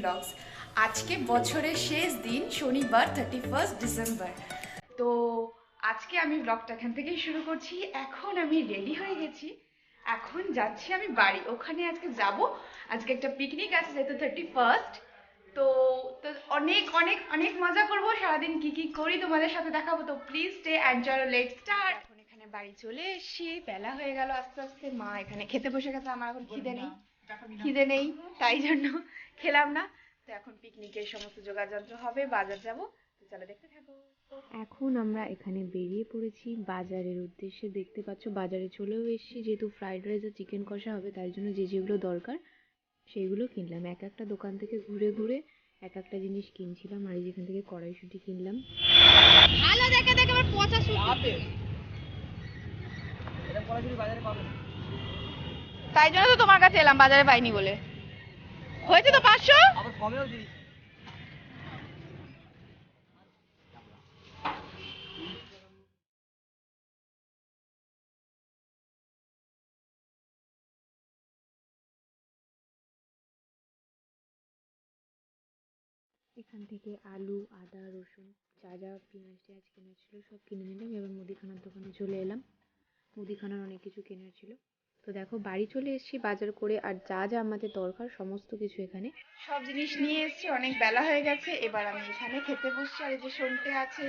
Blogs. আজকে বছরের শেষ দিন, শনিবার 31 ডিসেম্বর। তো আজকে আমি ব্লগটা এখান থেকেই শুরু করছি। এখন আমি রেডি হয়ে গেছি, এখন যাচ্ছি আমি বাড়ি। ওখানে আজকে যাব, আজকে একটা পিকনিক আছে যেহেতু 31st। তো তো অনেক অনেক অনেক মজা করবো। সারাদিন কি কি করি তোমাদের সাথে দেখাবো। তো প্লিজ স্টে অ্যান্ড চলো লেটস স্টার্ট। এখন এখানে বাড়ি চলে এসেছি, বেলা হয়ে গেল আস্তে আস্তে। মা এখানে খেতে বসে গেছে, আমার এখন খিদে নেই তাই জন্য খেলাম না। তো এখন পিকনিকের সমস্ত যোগাযন্ত্র হবে, বাজার যাব। তো চলো দেখতে থাকো। এখন আমরা এখানে বেরিয়ে পড়েছি বাজারের উদ্দেশ্যে। দেখতে পাচ্ছ বাজারে চলেও এসেছি, যেহেতু ফ্রাইড রাইস আর চিকেন কষা হবে তাই জন্য যেগুলো দরকার সেইগুলো কিনলাম। এক একটা দোকান থেকে ঘুরে ঘুরে এক একটা জিনিস কিনছিলাম। আর এই যেখান থেকে কড়াইশুঁটি কিনলাম। ভালো দেখে দেখে আবার পচা শুনতে, তাই জন্য তো তোমার কাছে এলাম, বাজারে পাইনি বলে। হয়েছে তো 500। আবার কমেও দিই। এখান থেকে আলু, আদা, রসুন, যা যা পেঁয়াজ টেয়াজ কেনার ছিল সব কিনে নিলাম। এবার মুদিখানার দোকানে চলে এলাম, মুদিখানার অনেক কিছু কেনার ছিল। তো দেখো বাড়ি চলে এসেছি বাজার করে, আর যা যা আমাদের দরকার সমস্ত কিছু এখানে সব জিনিস নিয়ে এসেছি, অনেক বেলা হয়ে গেছে। এবার আমি এখানে খেতে বসছি। আর এই যে সন্টে আছে,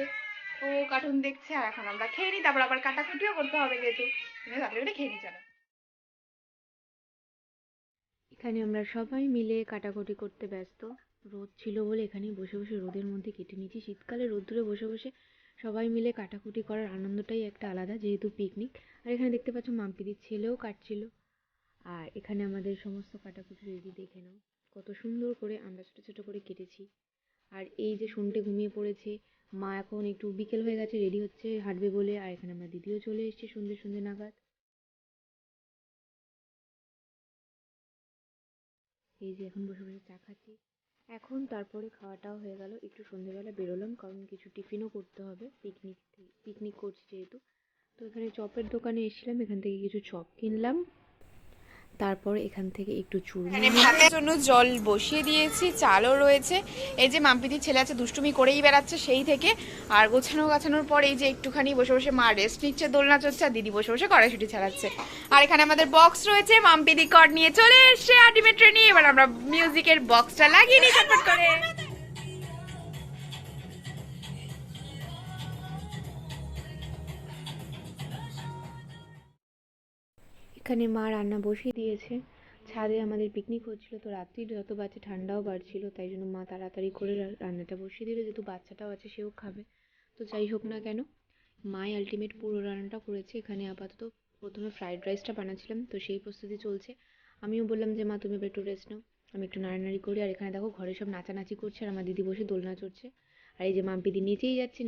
ও কার্টুন দেখছে। আর এখন আমরা খেয়ে নিই, তারপর আবার কাটাকুটিও করতে হবে যেহেতু। তুমি তাড়াতাড়ি খেয়ে নিই চলো। এখানে আমরা সবাই মিলে কাটাকুটি করতে ব্যস্ত। রোদ ছিল বলে এখানে বসে বসে রোদের মধ্যে কেটে নিয়েছি। শীতকালে রোদ্দুরে বসে বসে সবাই মিলে কাটাকুটি করার আনন্দটাই একটা আলাদা, যেহেতু পিকনিক। আর এখানে দেখতে পাচ্ছ মাম্পিদির ছেলেও কাটছিল। আর এখানে আমাদের সমস্ত কাটাকুটি রেডি, দেখে নাও কত সুন্দর করে আমরা ছোট ছোট করে কেটেছি। আর এই যে শুনটে ঘুমিয়ে পড়েছে, মা এখন একটু বিকেল হয়ে গেছে রেডি হচ্ছে হাঁটবে বলে। আর এখানে আমরা দিদিও চলে এসেছি সন্ধে সন্ধে নাগাদ। এই যে এখন বসে বসে চা খাচ্ছি। এখন তারপরে খাওয়াটাও হয়ে গেল, একটু সন্ধেবেলা বেরোলাম কারণ কিছু টিফিনও করতে হবে, পিকনিক করছি যেহেতু। তো এখানে চপের দোকানে এসেছিলাম, এখান থেকে কিছু চপ কিনলাম। তারপর এখান থেকে একটু এখানে চুরমুরি। ভাতের জন্য জল বসিয়ে দিয়েছি, চালও রয়েছে। এই যে মাম্পিদির ছেলে আছে, দুষ্টুমি করেই বেড়াচ্ছে সেই থেকে। আর গোছানোর পর এই যে একটুখানি বসে বসে মা রেস্ট নিচ্ছে, দোলনা চড়ছে, আর দিদি বসে বসে কড়াইশুঁটি ছাড়াচ্ছে। আর এখানে আমাদের বক্স রয়েছে, মাম্পিদি কর্ড নিয়ে চলে এসছে আল্টিমেট ট্রেনে। এবার আমরা মিউজিকের বক্সটা লাগিয়ে নিই চটপট করে। এখানে মা রান্না বসিয়ে দিয়েছে। ছাদে আমাদের পিকনিক হচ্ছিল, তো রাত্রি যত বাজে ঠান্ডাও বাড়ছিল, তাই জন্য মা তাড়াতাড়ি করে রান্নাটা বসিয়ে দিল, যেহেতু বাচ্চাটাও আছে সেও খাবে। তো যাই হোক না কেন, মাই আলটিমেট পুরো রান্নাটা করেছে। এখানে আপাতত প্রথমে ফ্রাইড রাইসটা বানাচ্ছিলাম, তো সেই প্রস্তুতি চলছে। আমিও বললাম যে মা তুমি একটু রেস্ট নাও, আমি একটু নাড়ানাড়ি করি। আর এখানে দেখো ঘরে সব নাচানাচি করছে, আর আমার দিদি বসে দোলনা চড়ছে। আর এই যে মাম্পিদি নেচেই যাচ্ছে,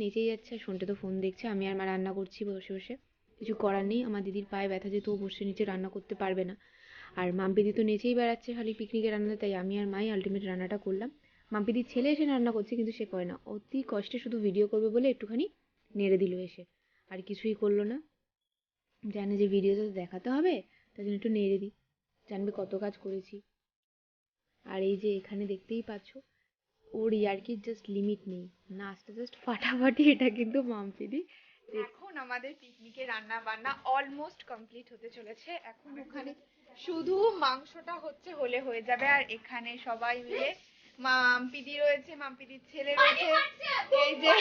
আর সন্টে তো ফোন দেখছে। আমি আর মা রান্না করছি বসে বসে। কিছু করার নেই, আমার দিদির পায়ে ব্যথা, যেহেতু ও বসে নিচে রান্না করতে পারবে না। আর মাম্পিদি তো নেচেই বেড়াচ্ছে খালি পিকনিকের রান্না, তাই আমি আর মাই আলটিমেট রান্নাটা করলাম। মাম্পিদির ছেলে এসে রান্না করছে, কিন্তু সে করে না, অতি কষ্টে শুধু ভিডিও করবে বলে একটুখানি নেড়ে দিল এসে, আর কিছুই করলো না। জানে যে ভিডিওতে তো দেখাতে হবে, তাই জন্য একটু নেড়ে দিই, জানবে কত কাজ করেছি। আর এই যে এখানে দেখতেই পাচ্ছ, ওর ইয়ার্কির জাস্ট লিমিট নেই, নাচটা জাস্ট ফাটাফাটি। এটা কিন্তু মাম্পিদি। এখন আমাদের পিকনিকে রান্না বান্না অলমোস্ট কমপ্লিট হতে চলেছে। এখন ওখানে শুধু মাংসটা হচ্ছে, হলে হয়ে যাবে। আর এখানে সবাই মিলে, মাম্পিদি রয়েছে, মাম্পিদির ছেলে রয়েছে, এই যে,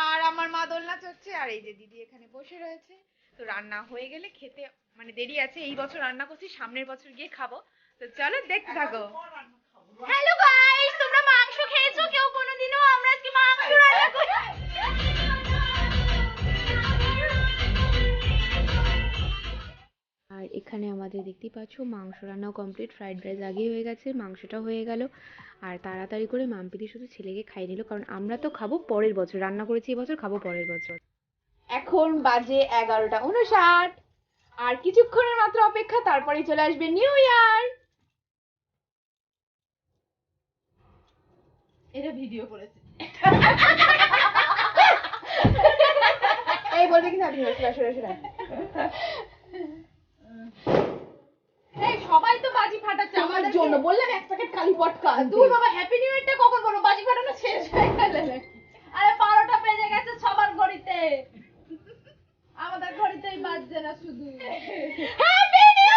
আর আমার মা দোলনা চড়ছে, আর এই যে দিদি এখানে বসে রয়েছে। তো রান্না হয়ে গেলে খেতে মানে দেরি আছে, এই বছর রান্না করছি, সামনের বছর গিয়ে খাবো। তো চলো দেখতে থাকো। হ্যালো গাইস, তোমরা মাংস খেয়েছো কেউ কোনোদিনও? আমরা আজকে মাংস রান্না করি। আর এখানে আমাদের দেখতেই পাচ্ছ মাংস রান্নাও কমপ্লিট, ফ্রাইড রাইস আগেই হয়ে গেছে, মাংসটা হয়ে গেল। আর তাড়াতাড়ি করে মাম্পিদি শুধু ছেলেকে খাইয়ে নিল, কারণ আমরা তো খাবো পরের বছর, রান্না করেছি এবছর, খাবো পরের বছর। এখন বাজে 11:59, আর কিছুক্ষণের মাত্র অপেক্ষা, তারপরেই চলে আসবে নিউ ইয়ার। এটা ভিডিও করেছে। এই বলবে কি হ্যাপি নিউ ইয়ার, এই সবাই তো বাজি ফাটাচ্ছে আমার জন্য, বললাম এক প্যাকেট কালী পটকা। তুই বাবা হ্যাপি নিউ ইয়ারটা কখন বলো? বাজি ফাটানো শেষ হয়ে গেলে নাকি? আরে 12টা বেজে গেছে সবার ঘড়িতে, আমাদের ঘড়িতেই বাজছে না শুধু। Happy new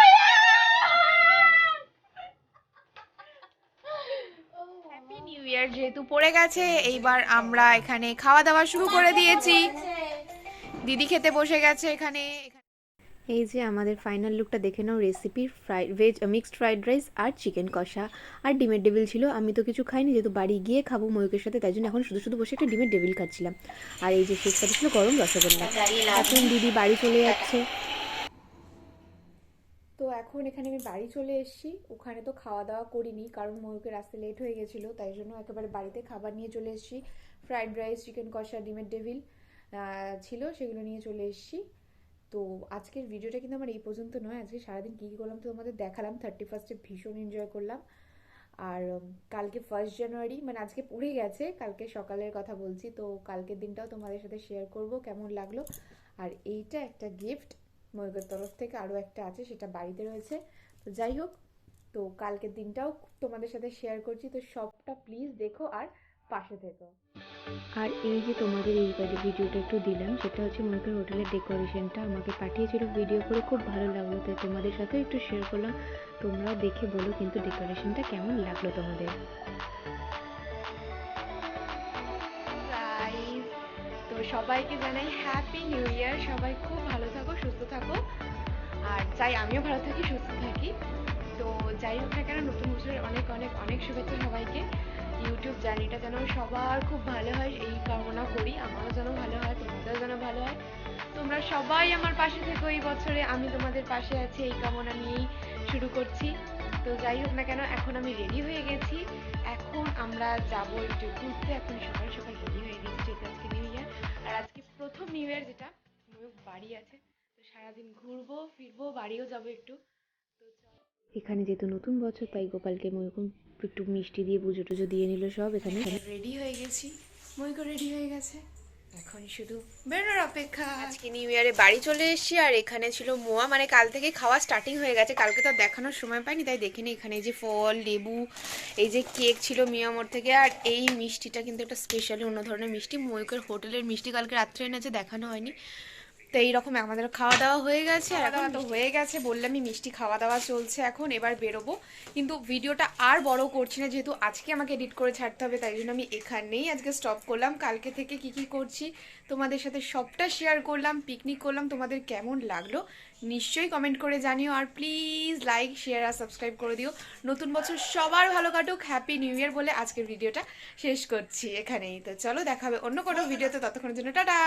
happy new year যেহেতু পড়ে গেছে, এইবার আমরা এখানে খাওয়া দাওয়া শুরু করে দিয়েছি। দিদি খেতে বসে গেছে এখানে। এই যে আমাদের ফাইনাল লুকটা দেখে নাও, recipe veg mixed fried rice আর চিকেন কষা আর ডিমের ডেভিল ছিল। আমি তো কিছু খাইনি, যেহেতু বাড়ি গিয়ে খাবো ময়ূকের সাথে, তাই জন্য এখন শুধু শুধু বসে একটা ডিমের ডেভিল খাচ্ছিলাম। আর এই যে শেষ পাতে ছিল গরম রসগোল্লা। এখন দিদি বাড়ি চলে যাচ্ছে। তো এখন এখানে আমি বাড়ি চলে এসেছি। ওখানে তো খাওয়া দাওয়া করিনি, কারণ ময়ূকের আসতে লেট হয়ে গেছিলো, তাই জন্য একেবারে বাড়িতে খাবার নিয়ে চলে এসেছি। ফ্রাইড রাইস, চিকেন কষা, ডিমের ডেভিল ছিল, সেগুলো নিয়ে চলে এসেছি। তো আজকের ভিডিওটা কিন্তু আমার এই পর্যন্ত নয়। আজকে সারাদিন কী কী করলাম তো তোমাদের দেখালাম। 31st ভীষণ এনজয় করলাম। আর কালকে 1 জানুয়ারি, মানে আজকে পড়ে গেছে, কালকে সকালের কথা বলছি। তো কালকের দিনটাও তোমাদের সাথে শেয়ার করব কেমন লাগলো। আর এইটা একটা গিফট ময়ূকের তরফ থেকে, আরও একটা আছে, সেটা বাড়িতে রয়েছে। তো যাই হোক, তো কালকের দিনটাও তোমাদের সাথে শেয়ার করছি। তো সবটা প্লিজ দেখো আর পাশে থেকো। আর এই যে তোমাদের এই ভিডিওটা একটু দিলাম, সেটা হচ্ছে ময়ূকের হোটেলের ডেকোরেশনটা আমাকে পাঠিয়েছিল ভিডিও করে, খুব ভালো লাগলো, তাই তোমাদের সাথেও একটু শেয়ার করলাম। তোমরাও দেখে বলো কিন্তু ডেকোরেশনটা কেমন লাগলো তোমাদের। তো সবাইকে জানাই হ্যাপি নিউ ইয়ার। সবাই খুব ভালো থাকো, সুস্থ থাকো, আর চাই আমিও ভালো থাকি, সুস্থ থাকি। তো যাই হোক না কেন, নতুন বছরের অনেক অনেক অনেক শুভেচ্ছা সবাইকে। ইউটিউব জার্নিটা যেন সবার খুব ভালো হয় এই কামনা করি। আমারও যেন ভালো হয়, তোমাদেরও যেন ভালো হয়। তোমরা সবাই আমার পাশে থেকো এই বছরে, আমি তোমাদের পাশে আছি এই কামনা নিয়েই শুরু করছি। তো যাই হোক না কেন, এখন আমি রেডি হয়ে গেছি। এখন আমরা যাব একটু ঘুরতে। এখন সকাল সকাল রেডি হয়ে গেছি, যেহেতু আজকে নিউ ইয়ার। আর আজকে প্রথম নিউ ইয়ার, যেটা ময়ূক বাড়ি আছে। তো সারাদিন ঘুরবো ফিরবো, বাড়িও যাবো একটু। তো এখানে যেহেতু নতুন বছর, তাই গোপালকে ময়ূক একটু মিষ্টি দিয়ে পুজো টুজো দিয়ে নিল সব। এখানে রেডি হয়ে গেছি, ময়ূকও রেডি হয়ে গেছে, এখন শুধু বেরোনোর অপেক্ষা। আজকে নিউ ইয়ারে বাড়ি চলে এসেছি। আর এখানে ছিল মোয়া, মানে কাল থেকে খাওয়া স্টার্টিং হয়ে গেছে, কালকে তো দেখানোর সময় পাইনি, তাই দেখিনি। এখানে এই যে ফল, লেবু, এই যে কেক ছিল মিয়ামোর থেকে। আর এই মিষ্টিটা কিন্তু একটা স্পেশালি অন্য ধরনের মিষ্টি, ময়ূকের হোটেলের মিষ্টি, কালকে রাত্রে এনেছে, দেখানো হয়নি। তো এইরকম আমাদের খাওয়া দাওয়া হয়ে গেছে। আর খাওয়া তো হয়ে গেছে, বললামই মিষ্টি খাওয়া দাওয়া চলছে এখন। এবার বেরোবো, কিন্তু ভিডিওটা আর বড় করছি না, যেহেতু আজকে আমাকে এডিট করে ছাড়তে হবে, তাই জন্য আমি এখানেই আজকে স্টপ করলাম। কালকে থেকে কি কি করছি তোমাদের সাথে সবটা শেয়ার করলাম। পিকনিক করলাম, তোমাদের কেমন লাগলো নিশ্চয়ই কমেন্ট করে জানিও। আর প্লিজ লাইক, শেয়ার আর সাবস্ক্রাইব করে দিও। নতুন বছর সবার ভালো কাটুক, হ্যাপি নিউ ইয়ার বলে আজকের ভিডিওটা শেষ করছি এখানেই। তো চলো, দেখা হবে অন্য কোনো ভিডিওতে, ততক্ষণের জন্য টাটা।